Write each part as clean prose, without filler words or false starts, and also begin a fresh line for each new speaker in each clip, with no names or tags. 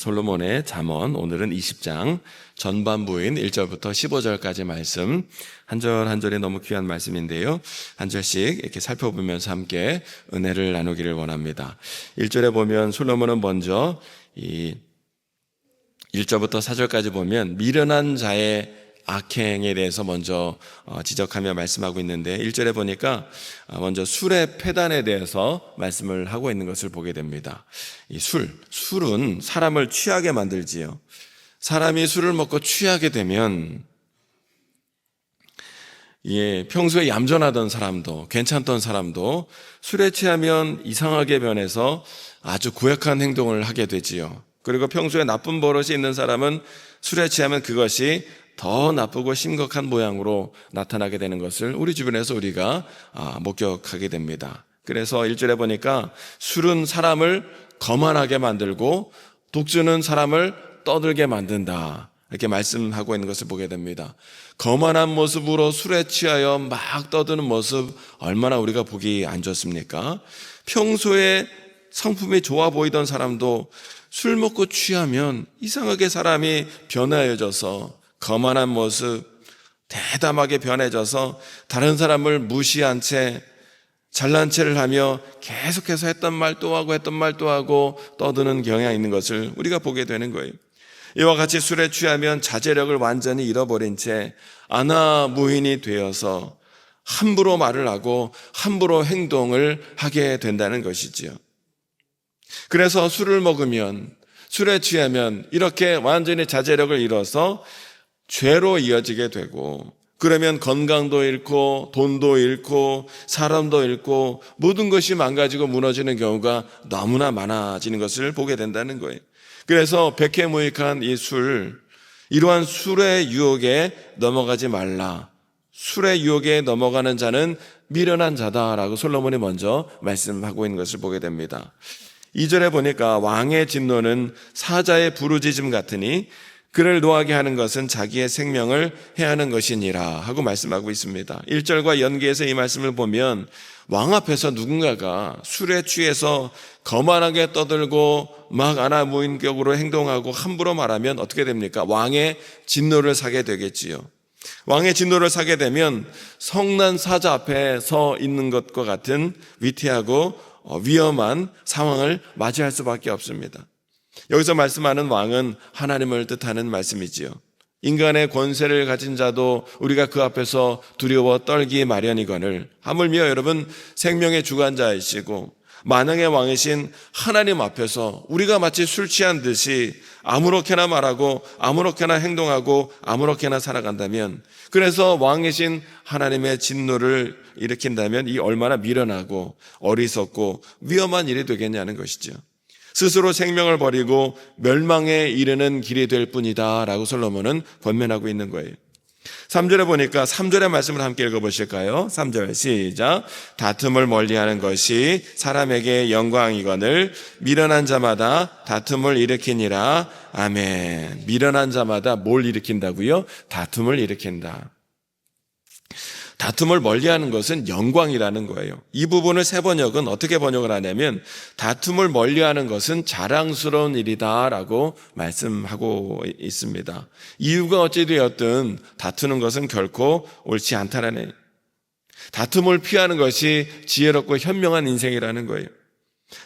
솔로몬의 잠언, 오늘은 20장 전반부인 1절부터 15절까지 말씀, 한 절 한 절이 너무 귀한 말씀인데요, 한 절씩 이렇게 살펴보면서 함께 은혜를 나누기를 원합니다. 1절에 보면 솔로몬은 먼저 이 1절부터 4절까지 보면 미련한 자의 악행에 대해서 먼저 지적하며 말씀하고 있는데, 1절에 보니까 먼저 술의 폐단에 대해서 말씀을 하고 있는 것을 보게 됩니다. 이 술은 사람을 취하게 만들지요. 사람이 술을 먹고 취하게 되면 평소에 얌전하던 사람도, 괜찮던 사람도 술에 취하면 이상하게 변해서 아주 고약한 행동을 하게 되지요. 그리고 평소에 나쁜 버릇이 있는 사람은 술에 취하면 그것이 더 나쁘고 심각한 모양으로 나타나게 되는 것을 우리 주변에서 우리가 목격하게 됩니다. 그래서 1절에 보니까 술은 사람을 거만하게 만들고 독주는 사람을 떠들게 만든다, 이렇게 말씀하고 있는 것을 보게 됩니다. 거만한 모습으로 술에 취하여 막 떠드는 모습, 얼마나 우리가 보기 안 좋습니까? 평소에 성품이 좋아 보이던 사람도 술 먹고 취하면 이상하게 사람이 변화해져서 거만한 모습, 대담하게 변해져서 다른 사람을 무시한 채 잘난 체를 하며 계속해서 했던 말 또 하고 했던 말 또 하고 떠드는 경향이 있는 것을 우리가 보게 되는 거예요. 이와 같이 술에 취하면 자제력을 완전히 잃어버린 채 아나무인이 되어서 함부로 말을 하고 함부로 행동을 하게 된다는 것이지요. 그래서 술을 먹으면, 술에 취하면 이렇게 완전히 자제력을 잃어서 죄로 이어지게 되고, 그러면 건강도 잃고 돈도 잃고 사람도 잃고 모든 것이 망가지고 무너지는 경우가 너무나 많아지는 것을 보게 된다는 거예요. 그래서 백해무익한 이 술, 이러한 술의 유혹에 넘어가지 말라. 술의 유혹에 넘어가는 자는 미련한 자다라고 솔로몬이 먼저 말씀하고 있는 것을 보게 됩니다. 2절에 보니까 왕의 진노는 사자의 부르짖음 같으니 그를 노하게 하는 것은 자기의 생명을 해하는 것이니라 하고 말씀하고 있습니다. 1절과 연계해서 이 말씀을 보면 왕 앞에서 누군가가 술에 취해서 거만하게 떠들고 막 아나무인격으로 행동하고 함부로 말하면 어떻게 됩니까? 왕의 진노를 사게 되겠지요. 왕의 진노를 사게 되면 성난 사자 앞에 서 있는 것과 같은 위태하고 위험한 상황을 맞이할 수밖에 없습니다. 여기서 말씀하는 왕은 하나님을 뜻하는 말씀이지요. 인간의 권세를 가진 자도 우리가 그 앞에서 두려워 떨기 마련이거늘, 하물며 여러분 생명의 주관자이시고 만왕의 왕이신 하나님 앞에서 우리가 마치 술 취한 듯이 아무렇게나 말하고 아무렇게나 행동하고 아무렇게나 살아간다면, 그래서 왕이신 하나님의 진노를 일으킨다면 이 얼마나 미련하고 어리석고 위험한 일이 되겠냐는 것이죠. 스스로 생명을 버리고 멸망에 이르는 길이 될 뿐이다 라고 솔로몬은 권면하고 있는 거예요. 3절에 보니까 3절의 말씀을 함께 읽어보실까요? 3절 시작. 다툼을 멀리하는 것이 사람에게 영광이거늘 미련한 자마다 다툼을 일으키니라. 아멘. 미련한 자마다 뭘 일으킨다고요? 다툼을 일으킨다. 다툼을 멀리하는 것은 영광이라는 거예요. 이 부분을 세 번역은 어떻게 번역을 하냐면 다툼을 멀리하는 것은 자랑스러운 일이다라고 말씀하고 있습니다. 이유가 어찌 되었든 다투는 것은 결코 옳지 않다라는, 다툼을 피하는 것이 지혜롭고 현명한 인생이라는 거예요.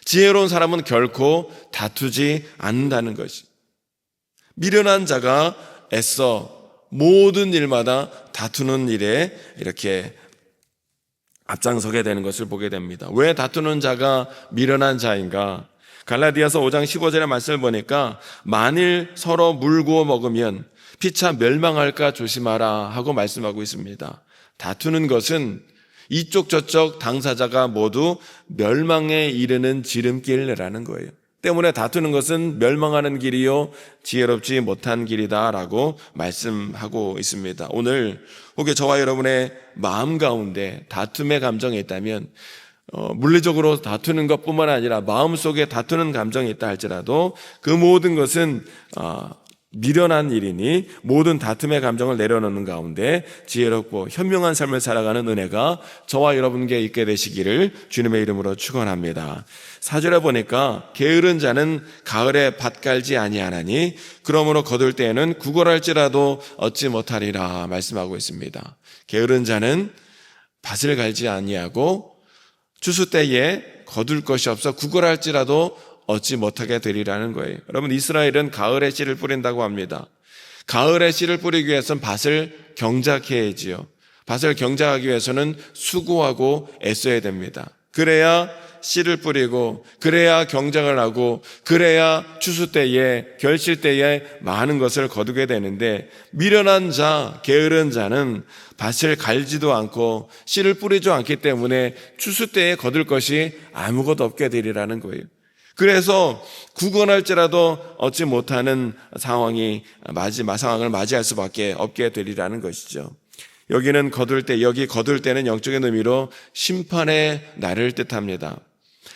지혜로운 사람은 결코 다투지 않는다는 것이. 미련한 자가 애써 모든 일마다 다투는 일에 이렇게 앞장서게 되는 것을 보게 됩니다. 왜 다투는 자가 미련한 자인가? 갈라디아서 5장 15절의 말씀을 보니까 만일 서로 물구어 먹으면 피차 멸망할까 조심하라 하고 말씀하고 있습니다. 다투는 것은 이쪽 저쪽 당사자가 모두 멸망에 이르는 지름길이라는 거예요. 때문에 다투는 것은 멸망하는 길이요 지혜롭지 못한 길이다라고 말씀하고 있습니다. 오늘 혹여 저와 여러분의 마음 가운데 다툼의 감정이 있다면, 물리적으로 다투는 것뿐만 아니라 마음속에 다투는 감정이 있다 할지라도 그 모든 것은 미련한 일이니 모든 다툼의 감정을 내려놓는 가운데 지혜롭고 현명한 삶을 살아가는 은혜가 저와 여러분께 있게 되시기를 주님의 이름으로 축원합니다. 4절에 보니까 게으른 자는 가을에 밭 갈지 아니하나니 그러므로 거둘 때에는 구걸할지라도 얻지 못하리라 말씀하고 있습니다. 게으른 자는 밭을 갈지 아니하고 추수 때에 거둘 것이 없어 구걸할지라도 얻지 못하게 되리라는 거예요. 여러분, 이스라엘은 가을에 씨를 뿌린다고 합니다. 가을에 씨를 뿌리기 위해서는 밭을 경작해야지요. 밭을 경작하기 위해서는 수고하고 애써야 됩니다. 그래야 씨를 뿌리고, 그래야 경작을 하고, 그래야 추수 때에, 결실 때에 많은 것을 거두게 되는데, 미련한 자, 게으른 자는 밭을 갈지도 않고 씨를 뿌리지 않기 때문에 추수 때에 거둘 것이 아무것도 없게 되리라는 거예요. 그래서 구걸할지라도 얻지 못하는 상황을 맞이할 수밖에 없게 되리라는 것이죠. 여기는 거둘 때, 여기 거둘 때는 영적인 의미로 심판의 날을 뜻합니다.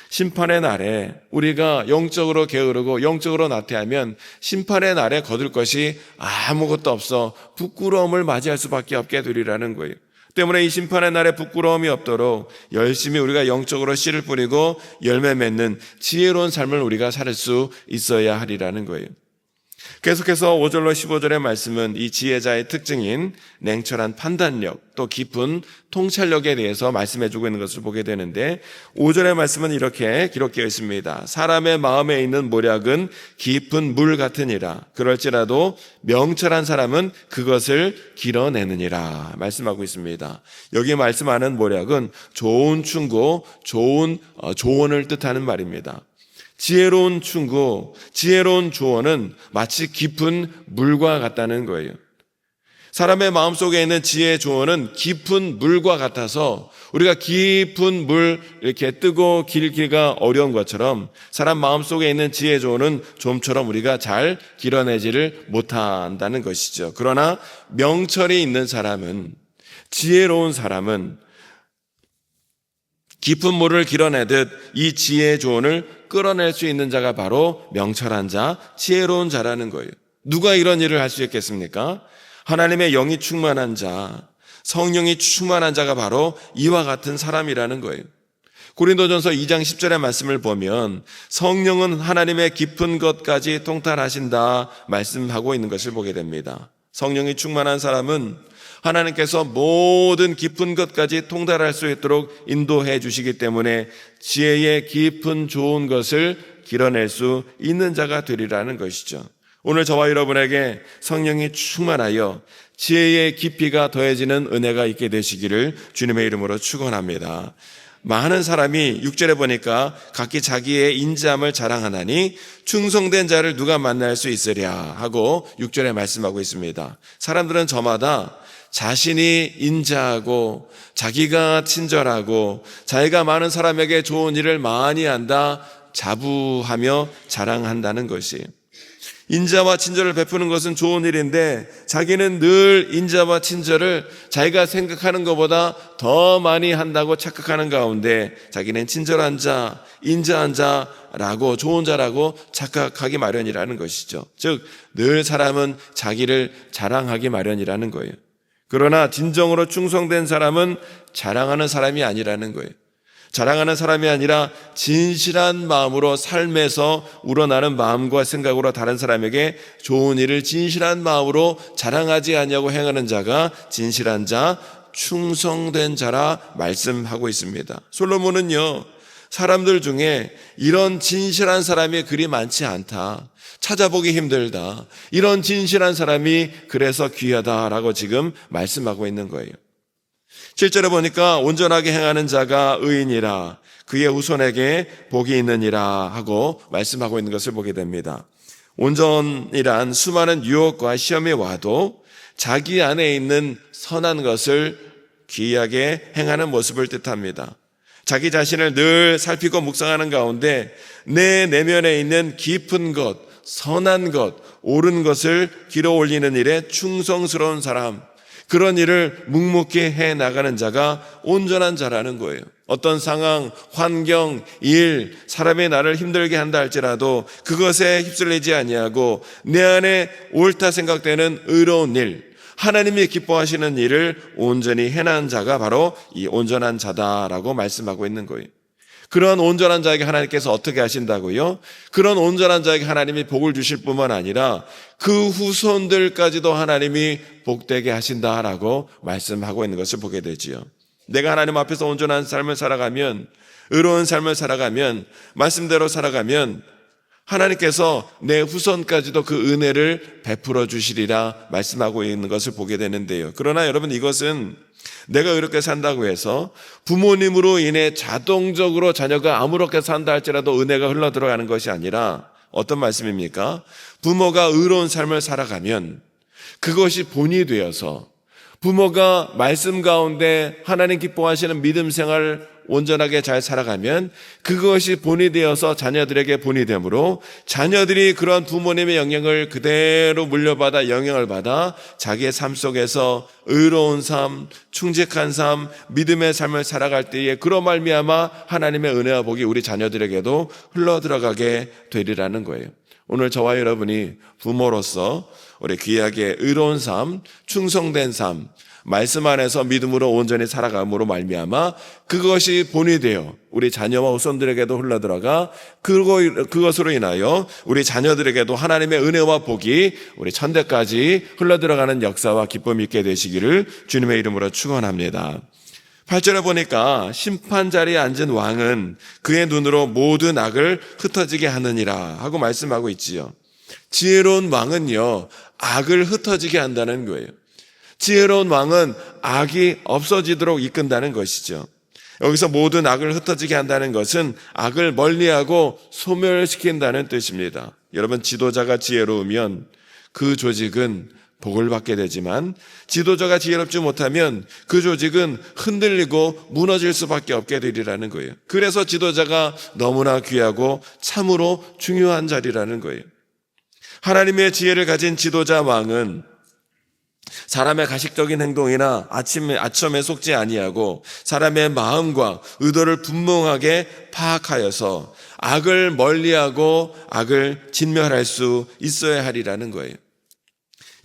심판의 날에 우리가 영적으로 게으르고 영적으로 나태하면 심판의 날에 거둘 것이 아무것도 없어 부끄러움을 맞이할 수밖에 없게 되리라는 거예요. 때문에 이 심판의 날에 부끄러움이 없도록 열심히 우리가 영적으로 씨를 뿌리고 열매 맺는 지혜로운 삶을 우리가 살 수 있어야 하리라는 거예요. 계속해서 5절로 15절의 말씀은 이 지혜자의 특징인 냉철한 판단력, 또 깊은 통찰력에 대해서 말씀해주고 있는 것을 보게 되는데 5절의 말씀은 이렇게 기록되어 있습니다. 사람의 마음에 있는 모략은 깊은 물 같으니라. 그럴지라도 명철한 사람은 그것을 길어내느니라 말씀하고 있습니다. 여기 말씀하는 모략은 좋은 충고, 좋은 조언을 뜻하는 말입니다. 지혜로운 충고, 지혜로운 조언은 마치 깊은 물과 같다는 거예요. 사람의 마음속에 있는 지혜의 조언은 깊은 물과 같아서 우리가 깊은 물 이렇게 뜨고 길기가 어려운 것처럼 사람 마음속에 있는 지혜의 조언은 좀처럼 우리가 잘 길어내지를 못한다는 것이죠. 그러나 명철이 있는 사람은, 지혜로운 사람은 깊은 물을 길어내듯 이 지혜의 조언을 끌어낼 수 있는 자가 바로 명철한 자, 지혜로운 자라는 거예요. 누가 이런 일을 할 수 있겠습니까? 하나님의 영이 충만한 자, 성령이 충만한 자가 바로 이와 같은 사람이라는 거예요. 고린도전서 2장 10절의 말씀을 보면 성령은 하나님의 깊은 것까지 통달하신다 말씀하고 있는 것을 보게 됩니다. 성령이 충만한 사람은 하나님께서 모든 깊은 것까지 통달할 수 있도록 인도해 주시기 때문에 지혜의 깊은 좋은 것을 길어낼 수 있는 자가 되리라는 것이죠. 오늘 저와 여러분에게 성령이 충만하여 지혜의 깊이가 더해지는 은혜가 있게 되시기를 주님의 이름으로 축원합니다. 많은 사람이 6절에 보니까 각기 자기의 인자함을 자랑하나니 충성된 자를 누가 만날 수 있으랴 하고 6절에 말씀하고 있습니다. 사람들은 저마다 자신이 인자하고 자기가 친절하고 자기가 많은 사람에게 좋은 일을 많이 한다 자부하며 자랑한다는 것이, 인자와 친절을 베푸는 것은 좋은 일인데 자기는 늘 인자와 친절을 자기가 생각하는 것보다 더 많이 한다고 착각하는 가운데 자기는 친절한 자, 인자한 자라고 좋은 자라고 착각하기 마련이라는 것이죠. 즉 늘 사람은 자기를 자랑하기 마련이라는 거예요. 그러나 진정으로 충성된 사람은 자랑하는 사람이 아니라는 거예요. 자랑하는 사람이 아니라 진실한 마음으로 삶에서 우러나는 마음과 생각으로 다른 사람에게 좋은 일을 진실한 마음으로 자랑하지 아니하고 행하는 자가 진실한 자, 충성된 자라 말씀하고 있습니다. 솔로몬은요, 사람들 중에 이런 진실한 사람이 그리 많지 않다, 찾아보기 힘들다, 이런 진실한 사람이 그래서 귀하다라고 지금 말씀하고 있는 거예요. 7절에 보니까 온전하게 행하는 자가 의인이라 그의 후손에게 복이 있느니라 하고 말씀하고 있는 것을 보게 됩니다. 온전이란 수많은 유혹과 시험이 와도 자기 안에 있는 선한 것을 귀하게 행하는 모습을 뜻합니다. 자기 자신을 늘 살피고 묵상하는 가운데 내 내면에 있는 깊은 것, 선한 것, 옳은 것을 길어 올리는 일에 충성스러운 사람, 그런 일을 묵묵히 해 나가는 자가 온전한 자라는 거예요. 어떤 상황, 환경, 일, 사람이 나를 힘들게 한다 할지라도 그것에 휩쓸리지 아니하고 내 안에 옳다 생각되는 의로운 일, 하나님이 기뻐하시는 일을 온전히 해난 자가 바로 이 온전한 자다라고 말씀하고 있는 거예요. 그런 온전한 자에게 하나님께서 어떻게 하신다고요? 그런 온전한 자에게 하나님이 복을 주실 뿐만 아니라 그 후손들까지도 하나님이 복되게 하신다라고 말씀하고 있는 것을 보게 되지요. 내가 하나님 앞에서 온전한 삶을 살아가면, 의로운 삶을 살아가면, 말씀대로 살아가면 하나님께서 내 후손까지도 그 은혜를 베풀어 주시리라 말씀하고 있는 것을 보게 되는데요. 그러나 여러분, 이것은 내가 의롭게 산다고 해서 부모님으로 인해 자동적으로 자녀가 아무렇게 산다 할지라도 은혜가 흘러 들어가는 것이 아니라 어떤 말씀입니까? 부모가 의로운 삶을 살아가면 그것이 본이 되어서 부모가 말씀 가운데 하나님 기뻐하시는 믿음 생활을 온전하게 잘 살아가면 그것이 본이 되어서 자녀들에게 본이 되므로 자녀들이 그런 부모님의 영향을 그대로 물려받아 영향을 받아 자기의 삶 속에서 의로운 삶, 충직한 삶, 믿음의 삶을 살아갈 때에 그로 말미암아 하나님의 은혜와 복이 우리 자녀들에게도 흘러들어가게 되리라는 거예요. 오늘 저와 여러분이 부모로서 우리 귀하게 의로운 삶, 충성된 삶, 말씀 안에서 믿음으로 온전히 살아감으로 말미암아 그것이 본이 되어 우리 자녀와 후손들에게도 흘러들어가 그것으로 인하여 우리 자녀들에게도 하나님의 은혜와 복이 우리 천대까지 흘러들어가는 역사와 기쁨이 있게 되시기를 주님의 이름으로 축원합니다. 8절에 보니까 심판 자리에 앉은 왕은 그의 눈으로 모든 악을 흩어지게 하느니라 하고 말씀하고 있지요. 지혜로운 왕은요, 악을 흩어지게 한다는 거예요. 지혜로운 왕은 악이 없어지도록 이끈다는 것이죠. 여기서 모든 악을 흩어지게 한다는 것은 악을 멀리하고 소멸시킨다는 뜻입니다. 여러분, 지도자가 지혜로우면 그 조직은 복을 받게 되지만 지도자가 지혜롭지 못하면 그 조직은 흔들리고 무너질 수밖에 없게 되리라는 거예요. 그래서 지도자가 너무나 귀하고 참으로 중요한 자리라는 거예요. 하나님의 지혜를 가진 지도자 왕은 사람의 가식적인 행동이나 아첨에 속지 아니하고 사람의 마음과 의도를 분명하게 파악하여서 악을 멀리하고 악을 진멸할 수 있어야 하리라는 거예요.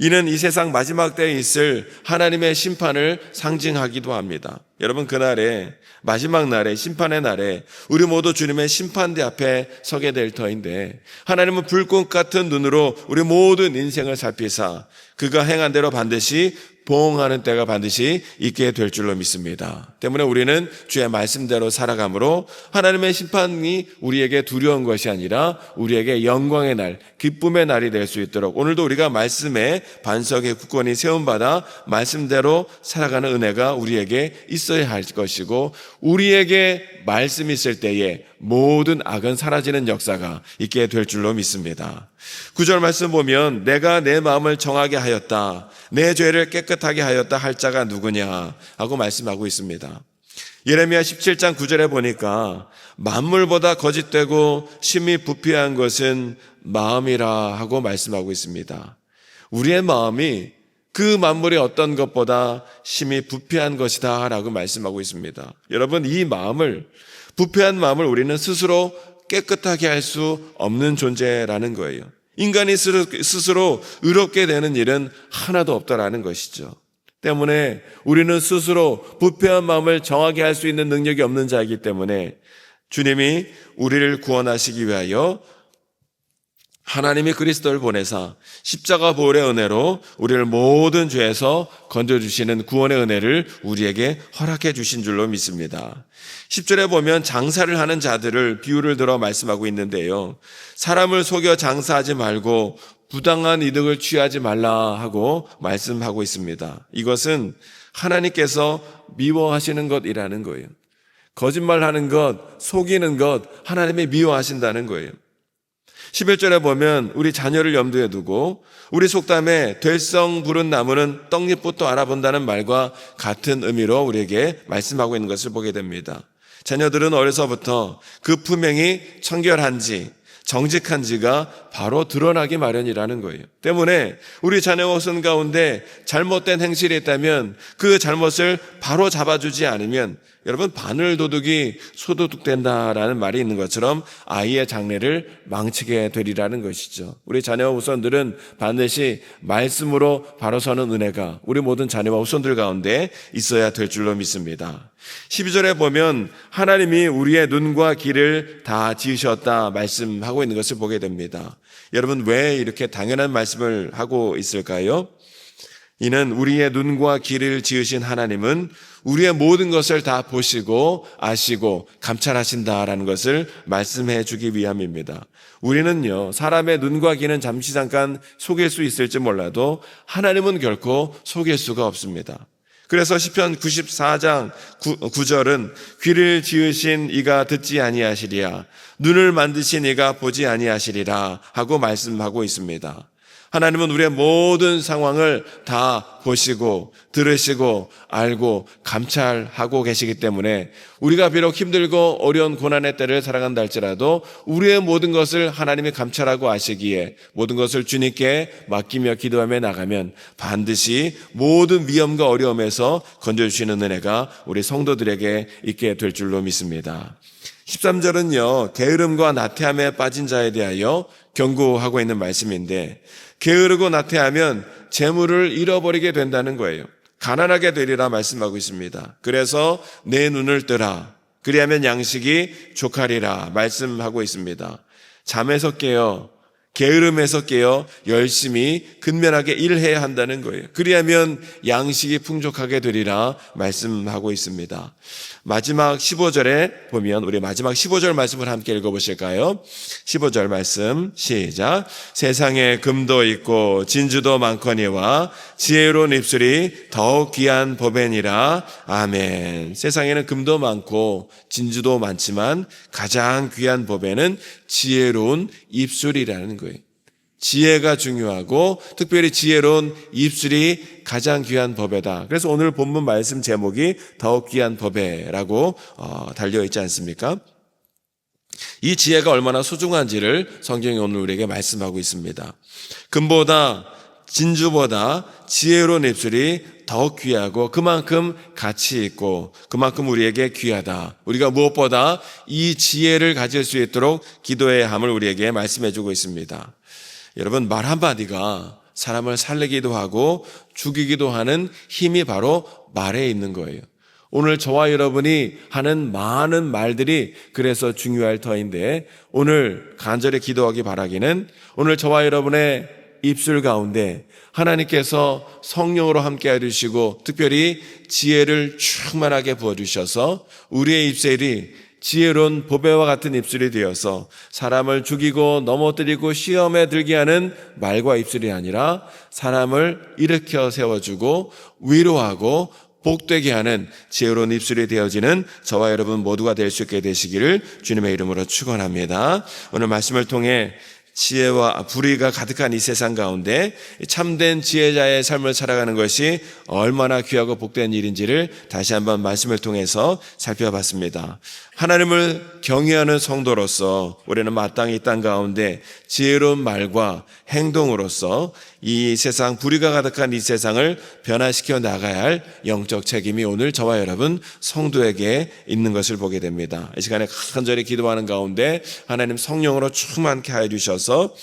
이는 이 세상 마지막 때에 있을 하나님의 심판을 상징하기도 합니다. 여러분, 그날에 마지막 날에 심판의 날에 우리 모두 주님의 심판대 앞에 서게 될 터인데 하나님은 불꽃 같은 눈으로 우리 모든 인생을 살피사 그가 행한 대로 반드시 보응하는 때가 반드시 있게 될 줄로 믿습니다. 때문에 우리는 주의 말씀대로 살아가므로 하나님의 심판이 우리에게 두려운 것이 아니라 우리에게 영광의 날, 기쁨의 날이 될 수 있도록 오늘도 우리가 말씀의 반석에 굳건히 세움받아 말씀대로 살아가는 은혜가 우리에게 있어야 할 것이고 우리에게 말씀이 있을 때에 모든 악은 사라지는 역사가 있게 될 줄로 믿습니다. 9절 말씀 보면 내가 내 마음을 정하게 하였다, 내 죄를 깨끗하게 하였다 할 자가 누구냐 하고 말씀하고 있습니다. 예레미야 17장 9절에 보니까 만물보다 거짓되고 심히 부패한 것은 마음이라 하고 말씀하고 있습니다. 우리의 마음이 그 만물의 어떤 것보다 심히 부패한 것이다 라고 말씀하고 있습니다. 여러분, 이 마음을, 부패한 마음을 우리는 스스로 깨끗하게 할 수 없는 존재라는 거예요. 인간이 스스로 의롭게 되는 일은 하나도 없다라는 것이죠. 때문에 우리는 스스로 부패한 마음을 정하게 할 수 있는 능력이 없는 자이기 때문에 주님이 우리를 구원하시기 위하여 하나님이 그리스도를 보내사 십자가 보혈의 은혜로 우리를 모든 죄에서 건져주시는 구원의 은혜를 우리에게 허락해 주신 줄로 믿습니다. 10절에 보면 장사를 하는 자들을 비유를 들어 말씀하고 있는데요. 사람을 속여 장사하지 말고 부당한 이득을 취하지 말라 하고 말씀하고 있습니다. 이것은 하나님께서 미워하시는 것이라는 거예요. 거짓말하는 것, 속이는 것, 하나님이 미워하신다는 거예요. 11절에 보면 우리 자녀를 염두에 두고 우리 속담에 될성 부른 나무는 떡잎부터 알아본다는 말과 같은 의미로 우리에게 말씀하고 있는 것을 보게 됩니다. 자녀들은 어려서부터 그 품행이 청결한지 정직한지가 바로 드러나기 마련이라는 거예요. 때문에 우리 자녀와 후손 가운데 잘못된 행실이 있다면 그 잘못을 바로 잡아주지 않으면 여러분, 바늘 도둑이 소도둑된다라는 말이 있는 것처럼 아이의 장래를 망치게 되리라는 것이죠. 우리 자녀와 후손들은 반드시 말씀으로 바로 서는 은혜가 우리 모든 자녀와 후손들 가운데 있어야 될 줄로 믿습니다. 12절에 보면 하나님이 우리의 눈과 귀를 다 지으셨다 말씀하고 있는 것을 보게 됩니다. 여러분, 왜 이렇게 당연한 말씀을 하고 있을까요? 이는 우리의 눈과 귀를 지으신 하나님은 우리의 모든 것을 다 보시고 아시고 감찰하신다라는 것을 말씀해 주기 위함입니다. 우리는요, 사람의 눈과 귀는 잠시 잠깐 속일 수 있을지 몰라도 하나님은 결코 속일 수가 없습니다. 그래서 시편 94장 9절은 귀를 지으신 이가 듣지 아니하시리라, 눈을 만드신 이가 보지 아니하시리라 하고 말씀하고 있습니다. 하나님은 우리의 모든 상황을 다 보시고 들으시고 알고 감찰하고 계시기 때문에 우리가 비록 힘들고 어려운 고난의 때를 살아간다 할지라도 우리의 모든 것을 하나님이 감찰하고 아시기에 모든 것을 주님께 맡기며 기도하며 나가면 반드시 모든 위험과 어려움에서 건져주시는 은혜가 우리 성도들에게 있게 될 줄로 믿습니다. 13절은요, 게으름과 나태함에 빠진 자에 대하여 경고하고 있는 말씀인데, 게으르고 나태하면 재물을 잃어버리게 된다는 거예요. 가난하게 되리라 말씀하고 있습니다. 그래서 내 눈을 뜨라, 그리하면 양식이 족하리라 말씀하고 있습니다. 잠에서 깨어, 게으름에서 깨어 열심히 근면하게 일해야 한다는 거예요. 그리하면 양식이 풍족하게 되리라 말씀하고 있습니다. 마지막 15절에 보면 우리 마지막 15절 말씀을 함께 읽어보실까요? 15절 말씀 시작. 세상에 금도 있고 진주도 많거니와 지혜로운 입술이 더욱 귀한 법이니라. 아멘. 세상에는 금도 많고 진주도 많지만 가장 귀한 법에는 지혜로운 입술이라는 거예요. 지혜가 중요하고 특별히 지혜로운 입술이 가장 귀한 법에다. 그래서 오늘 본문 말씀 제목이 더욱 귀한 법에라고 달려있지 않습니까? 이 지혜가 얼마나 소중한지를 성경이 오늘 우리에게 말씀하고 있습니다. 금보다 진주보다 지혜로운 입술이 더욱 귀하고 그만큼 가치 있고 그만큼 우리에게 귀하다. 우리가 무엇보다 이 지혜를 가질 수 있도록 기도해야 함을 우리에게 말씀해 주고 있습니다. 여러분, 말 한마디가 사람을 살리기도 하고 죽이기도 하는 힘이 바로 말에 있는 거예요. 오늘 저와 여러분이 하는 많은 말들이 그래서 중요할 터인데, 오늘 간절히 기도하기 바라기는 오늘 저와 여러분의 입술 가운데 하나님께서 성령으로 함께 해주시고 특별히 지혜를 충만하게 부어주셔서 우리의 입술이 지혜로운 보배와 같은 입술이 되어서 사람을 죽이고 넘어뜨리고 시험에 들게 하는 말과 입술이 아니라 사람을 일으켜 세워주고 위로하고 복되게 하는 지혜로운 입술이 되어지는 저와 여러분 모두가 될 수 있게 되시기를 주님의 이름으로 축원합니다. 오늘 말씀을 통해 지혜와 불의가 가득한 이 세상 가운데 참된 지혜자의 삶을 살아가는 것이 얼마나 귀하고 복된 일인지를 다시 한번 말씀을 통해서 살펴봤습니다. 하나님을 경외하는 성도로서 우리는 마땅히 이 땅 가운데 지혜로운 말과 행동으로서 이 세상, 불의가 가득한 이 세상을 변화시켜 나가야 할 영적 책임이 오늘 저와 여러분 성도에게 있는 것을 보게 됩니다. 이 시간에 간절히 기도하는 가운데 하나님 성령으로 충만케 하여 주셔서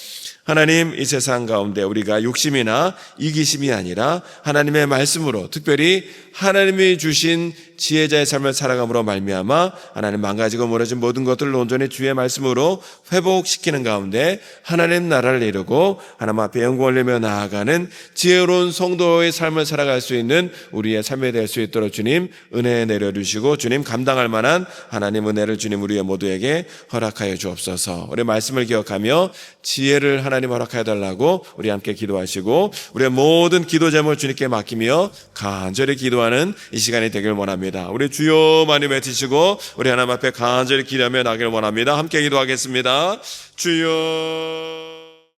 하나님, 이 세상 가운데 우리가 욕심이나 이기심이 아니라 하나님의 말씀으로 특별히 하나님이 주신 지혜자의 삶을 살아감으로 말미암아 하나님 망가지고 무너진 모든 것들을 온전히 주의 말씀으로 회복시키는 가운데 하나님 나라를 이루고 하나님 앞에 영광을 내며 나아가는 지혜로운 성도의 삶을 살아갈 수 있는 우리의 삶이 될 수 있도록 주님 은혜 내려주시고 주님 감당할 만한 하나님 은혜를 주님 우리의 모두에게 허락하여 주옵소서. 우리 말씀을 기억하며 지혜를 하나님 허락하여 달라고 우리 함께 기도하시고 우리의 모든 기도 제목을 주님께 맡기며 간절히 기도하는 이 시간이 되길 원합니다. 우리 주여 많이 외치시고 우리 하나님 앞에 간절히 기도하며 나길 원합니다. 함께 기도하겠습니다. 주여.